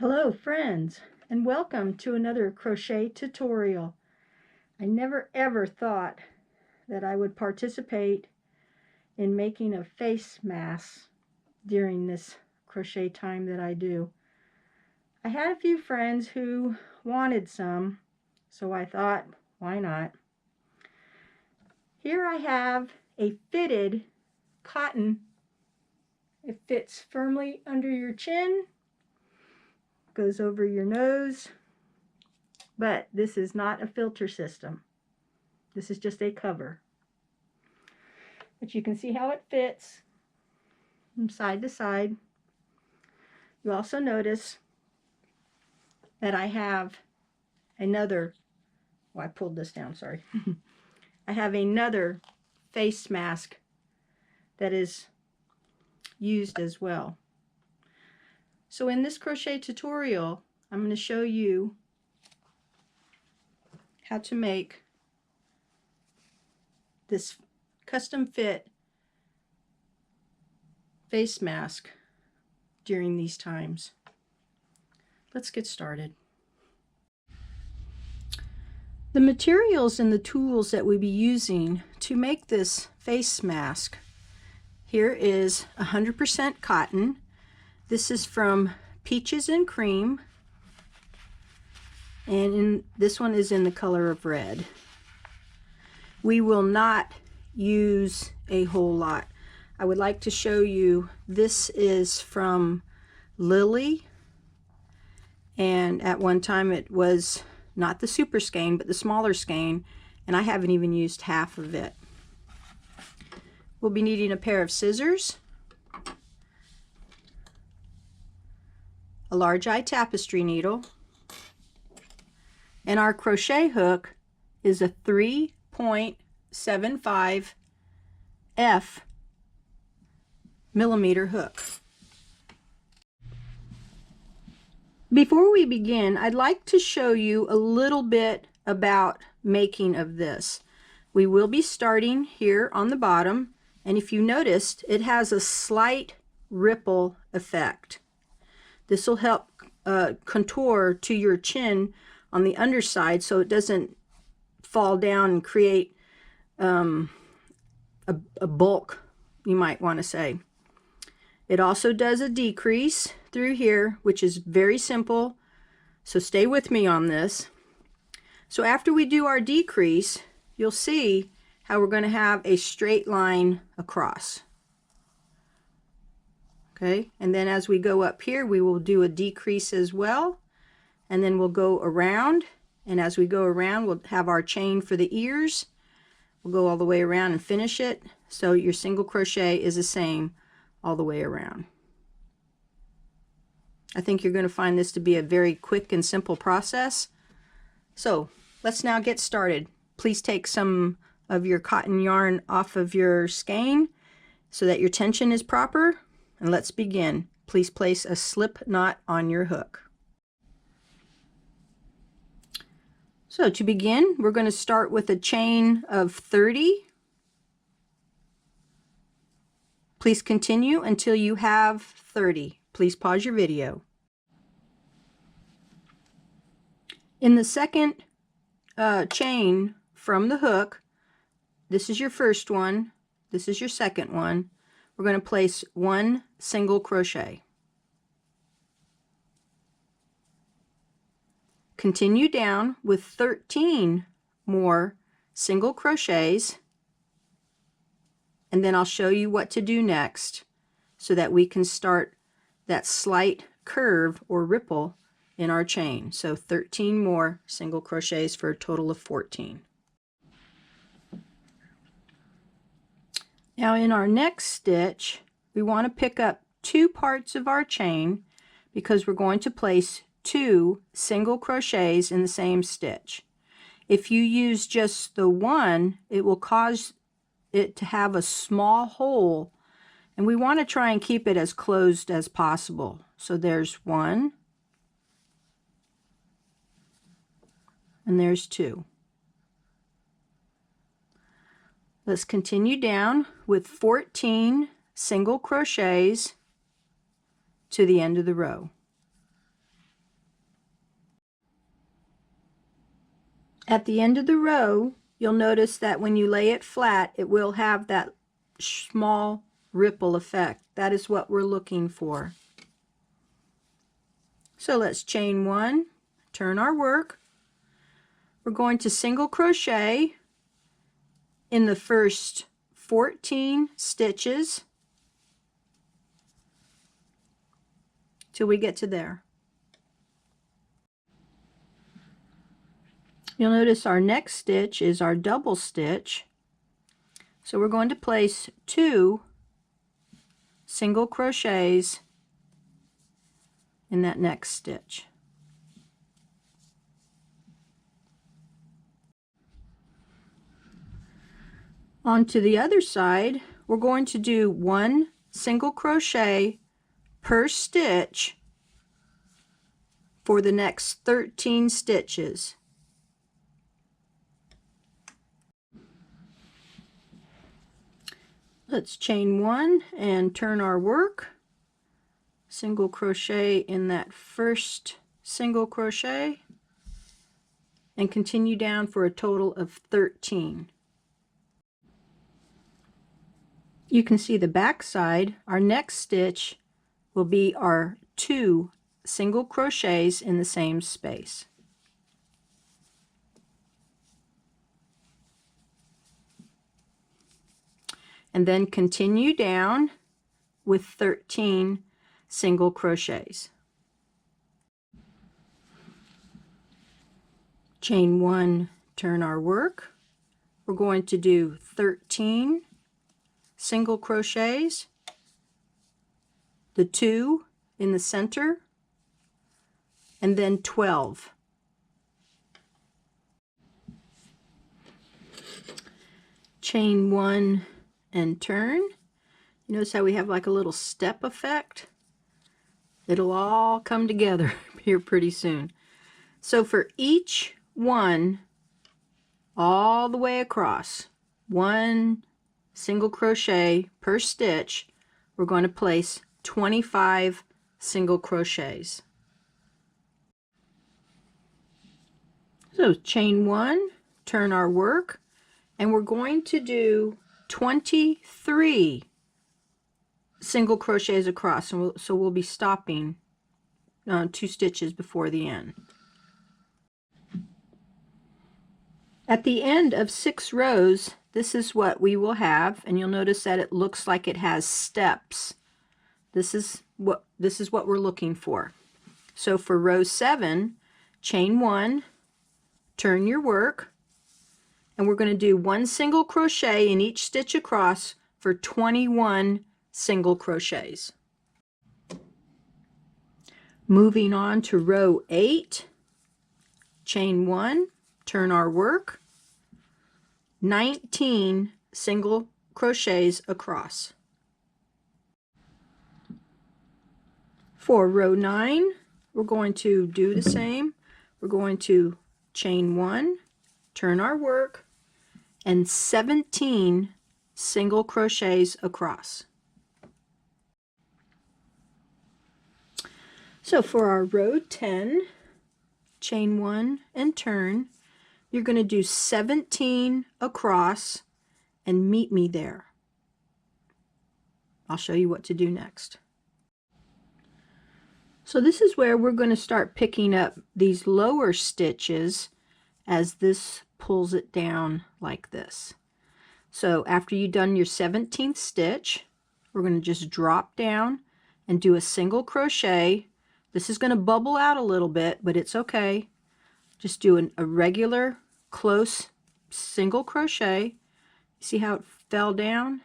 Hello friends, and welcome to another crochet tutorial. I never ever thought that I would participate in making a face mask during this crochet time that I do. I had a few friends who wanted some, so I thought, why not? Here I have a fitted cotton. It fits firmly under your chin, goes over your nose, but this is not a filter system. This is just a cover. But you can see how it fits from side to side. You also notice that I have another, I pulled this down, sorry. I have another face mask that is used as well. So in this crochet tutorial, I'm going to show you how to make this custom fit face mask during these times. Let's get started. The materials and the tools that we'll be using to make this face mask, here is 100% cotton. This is from Peaches and Cream, and this one is in the color of red. We will not use a whole lot. I would like to show you, this is from Lily, and at one time it was not the super skein but the smaller skein, and I haven't even used half of it. We'll be needing a pair of scissors, a large eye tapestry needle, and our crochet hook is a 3.75 F millimeter hook. Before we begin, I'd like to show you a little bit about making of this. We will be starting here on the bottom, and if you noticed, it has a slight ripple effect. This will help contour to your chin on the underside so it doesn't fall down and create a bulk, you might want to say. It also does a decrease through here, which is very simple, so stay with me on this. So after we do our decrease, you'll see how we're going to have a straight line across. Okay, and then as we go up here, we will do a decrease as well, and then we'll go around, and as we go around, we'll have our chain for the ears. We'll go all the way around and finish it, so your single crochet is the same all the way around. I think you're going to find this to be a very quick and simple process. So let's now get started. Please take some of your cotton yarn off of your skein so that your tension is proper, and let's begin. Please place a slip knot on your hook. So to begin, we're going to start with a chain of 30. Please continue until you have 30. Please pause your video. In the second chain from the hook, this is your first one, this is your second one, we're going to place one single crochet. Continue down with 13 more single crochets, and then I'll show you what to do next so that we can start that slight curve or ripple in our chain. So 13 more single crochets for a total of 14. Now in our next stitch, we want to pick up 2 parts of our chain because we're going to place 2 single crochets in the same stitch. If you use just the one, it will cause it to have a small hole, and we want to try and keep it as closed as possible. So there's 1, and there's 2. Let's continue down with 14 single crochets to the end of the row. At the end of the row, you'll notice that when you lay it flat, it will have that small ripple effect. That is what we're looking for. So let's chain 1, turn our work. We're going to single crochet in the first 14 stitches till we get to there. You'll notice our next stitch is our double stitch. So we're going to place 2 single crochets in that next stitch. On to the other side, we're going to do 1 single crochet per stitch for the next 13 stitches. Let's chain 1 and turn our work. Single crochet in that first single crochet and continue down for a total of 13. You can see the back side. Our next stitch will be our 2 single crochets in the same space. And then continue down with 13 single crochets. Chain 1, turn our work. We're going to do 13 single crochets, the 2 in the center, and then 12. Chain 1 and turn. You notice how we have like a little step effect? It'll all come together here pretty soon. So for each one, all the way across, 1 single crochet per stitch, we're going to place 25 single crochets. So chain 1, turn our work, and we're going to do 23 single crochets across, and so we'll be stopping 2 stitches before the end. At the end of 6 rows, this is what we will have, and you'll notice that it looks like it has steps. This is what we're looking for. So for row 7, chain 1, turn your work, and we're going to do 1 single crochet in each stitch across for 21 single crochets. Moving on to row 8, chain 1, turn our work, 19 single crochets across. For row 9, we're going to do the same. We're going to chain 1, turn our work, and 17 single crochets across. So for our row 10, chain 1 and turn, you're going to do 17 across and meet me there. I'll show you what to do next. So this is where we're going to start picking up these lower stitches as this pulls it down like this. So after you've done your 17th stitch, we're going to just drop down and do a single crochet. This is going to bubble out a little bit, but it's okay. Just do a regular close single crochet. See how it fell down?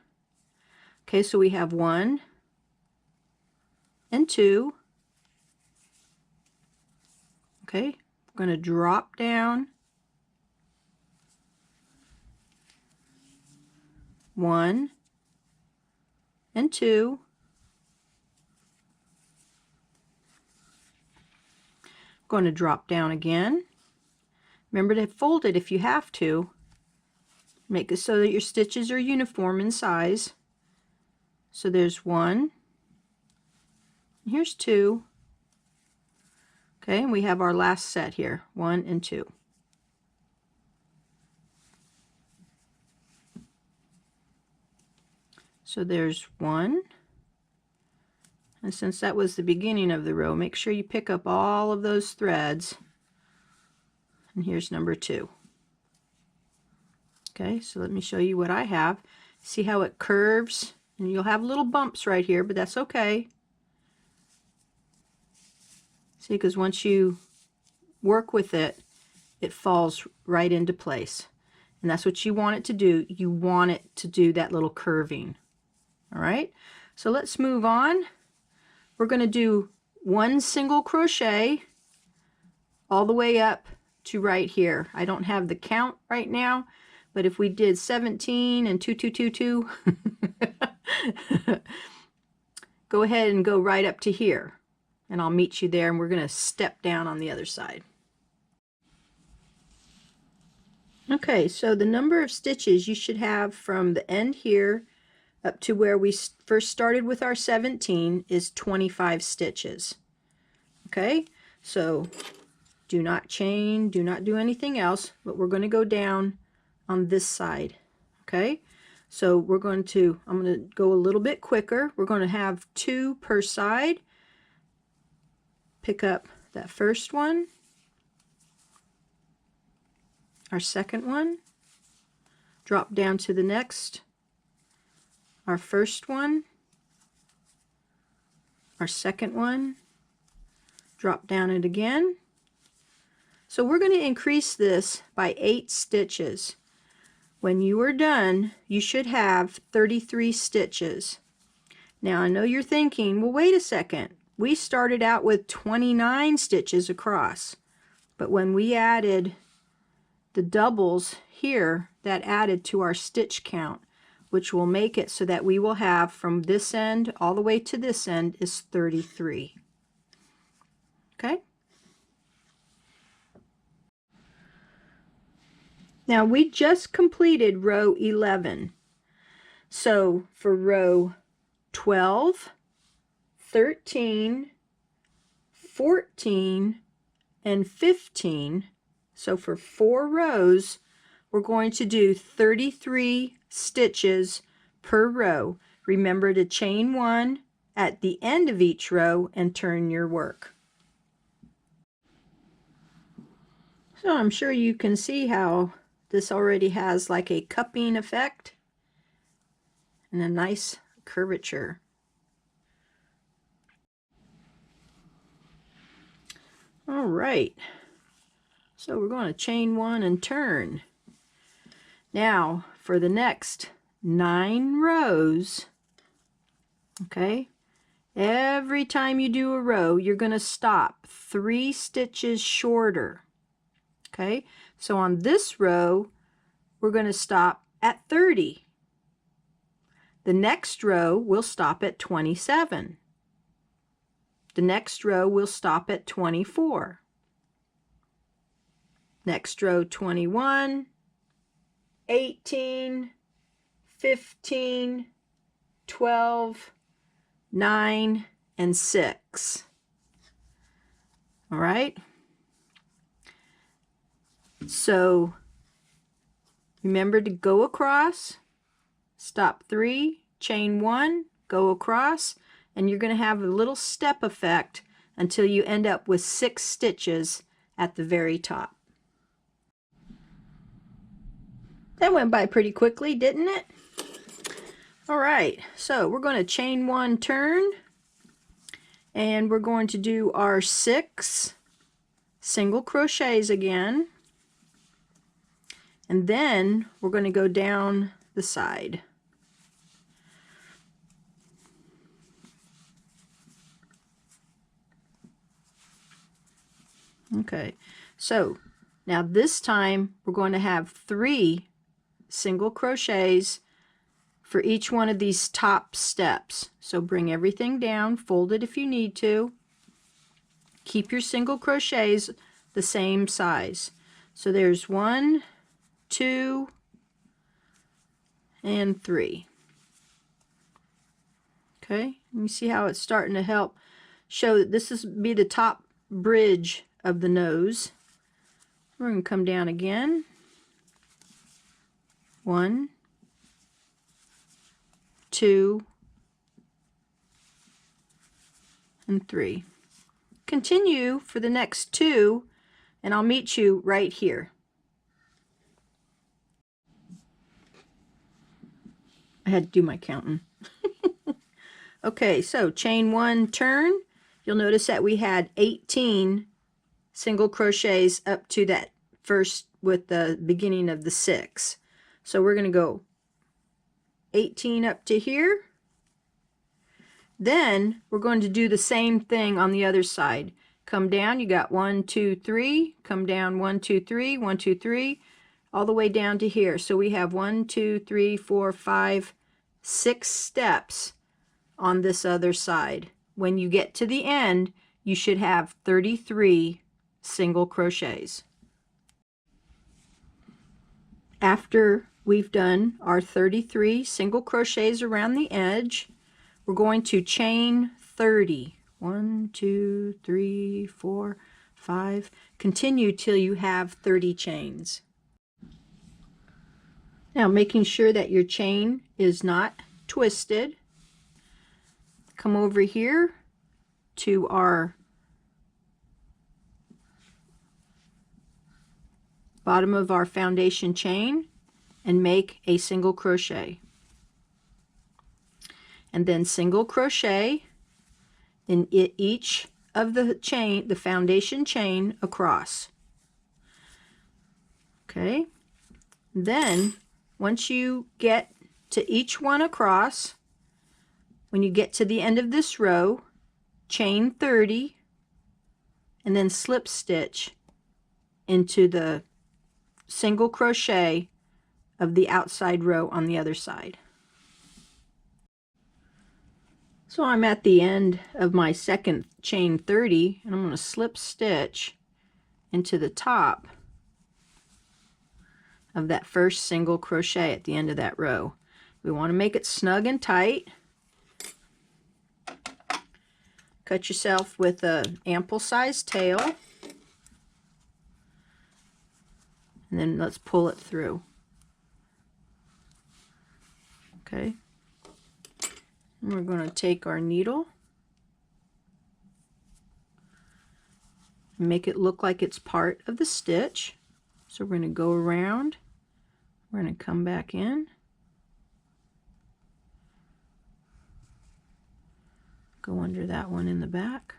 Okay, so we have 1 and 2. Okay, we're going to drop down 1 and 2. Going to drop down again. Remember to fold it if you have to. Make it so that your stitches are uniform in size. So there's 1. Here's 2. Okay, and we have our last set here, 1 and 2. So there's one. And since that was the beginning of the row, make sure you pick up all of those threads. And here's number 2. Okay, so let me show you what I have. See how it curves? And you'll have little bumps right here, but that's okay. See, because once you work with it, it falls right into place. And that's what you want it to do. You want it to do that little curving. All right, so let's move on. We're going to do 1 single crochet all the way up to right here. I don't have the count right now, but if we did 17 and 2, 2, 2, 2, go ahead and go right up to here. And I'll meet you there, and we're going to step down on the other side. Okay, so the number of stitches you should have from the end here up to where we first started with our 17 is 25 stitches. Okay, so do not chain, do not do anything else, but we're going to go down on this side. Okay, so I'm going to go a little bit quicker. We're going to have 2 per side. Pick up that first one, our second one, drop down to the next, our first one, our second one, drop down it again. So we're going to increase this by 8 stitches. When you are done, you should have 33 stitches. Now I know you're thinking, well, wait a second. We started out with 29 stitches across, but when we added the doubles here, that added to our stitch count, which will make it so that we will have from this end all the way to this end is 33. Okay? Now we just completed row 11. So for row 12, 13, 14, and 15, so for 4 rows, we're going to do 33 stitches per row. Remember to chain 1 at the end of each row and turn your work. So I'm sure you can see how this already has like a cupping effect and a nice curvature. All right, so we're going to chain 1 and turn. Now for the next 9 rows, okay, every time you do a row, you're going to stop 3 stitches shorter. Okay, so on this row, we're going to stop at 30. The next row will stop at 27. The next row will stop at 24. Next row 21, 18, 15, 12, 9, and 6. All right? So remember to go across, stop 3, chain 1, go across, and you're going to have a little step effect until you end up with 6 stitches at the very top. That went by pretty quickly, didn't it? All right, so we're going to chain 1, turn, and we're going to do our 6 single crochets again, and then we're going to go down the side. Okay, so now this time we're going to have 3 single crochets for each one of these top steps. So bring everything down, fold it if you need to. Keep your single crochets the same size. So there's 1, 2, and 3. Okay, you see how it's starting to help show that this is be the top bridge of the nose. We're going to come down again. 1, 2, and 3. Continue for the next 2, and I'll meet you right here. I had to do my counting. Okay, so chain 1, turn. You'll notice that we had 18 single crochets up to that first with the beginning of the 6. So we're going to go 18 up to here. Then we're going to do the same thing on the other side. Come down, you got 1, 2, 3, come down 1, 2, 3, 1, 2, 3, all the way down to here. So we have 1, 2, 3, 4, 5, 6 steps on this other side. When you get to the end, you should have 33 single crochets. After we've done our 33 single crochets around the edge, we're going to chain 30. 1, 2, 3, 4, 5. Continue till you have 30 chains. Now, making sure that your chain is not twisted, come over here to our bottom of our foundation chain and make a single crochet. And then single crochet in each of the foundation chain across. Okay, then once you get to each one across, when you get to the end of this row, chain 30 and then slip stitch into the single crochet of the outside row on the other side. So I'm at the end of my second chain 30, and I'm going to slip stitch into the top of that first single crochet at the end of that row. We want to make it snug and tight. Cut yourself with an ample sized tail, and then let's pull it through. Okay. And we're going to take our needle and make it look like it's part of the stitch. So we're going to go around, we're going to come back in, go under that one in the back,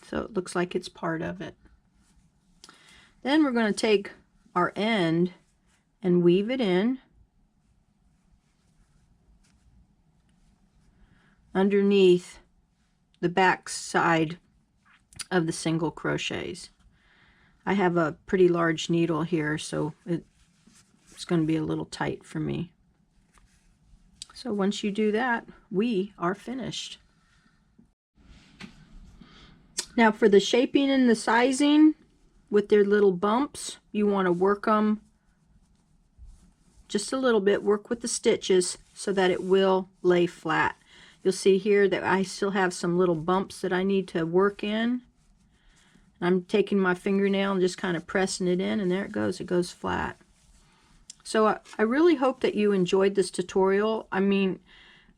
so it looks like it's part of it. Then we're going to take our end and weave it in underneath the back side of the single crochets. I have a pretty large needle here, so it's going to be a little tight for me. So once you do that, we are finished. Now for the shaping and the sizing, with their little bumps, you want to work them just a little bit, work with the stitches so that it will lay flat. You'll see here that I still have some little bumps that I need to work in. I'm taking my fingernail and just kind of pressing it in, and there it goes flat. So I really hope that you enjoyed this tutorial. I mean,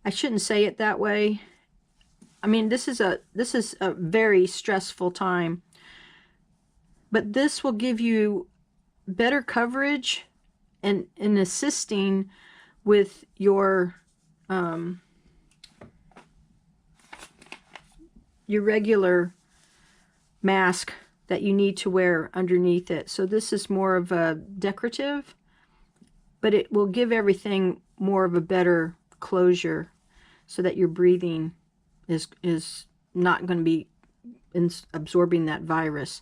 I shouldn't say it that way. I mean, this is a very stressful time. But this will give you better coverage and assisting with your regular mask that you need to wear underneath it. So this is more of a decorative, but it will give everything more of a better closure so that your breathing is not going to be absorbing that virus.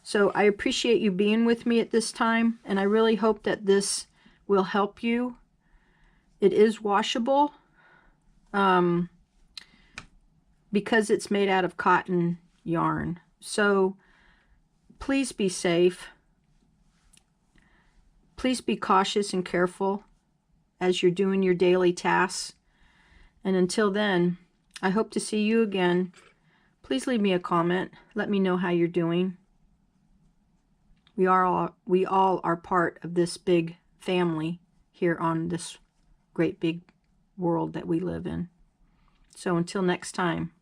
So I appreciate you being with me at this time, and I really hope that this will help you. It is washable because it's made out of cotton yarn. So please be safe. Please be cautious and careful as you're doing your daily tasks. And until then, I hope to see you again. Please leave me a comment. Let me know how you're doing. We all are part of this big family here on this great big world that we live in. So until next time,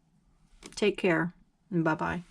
take care and bye-bye.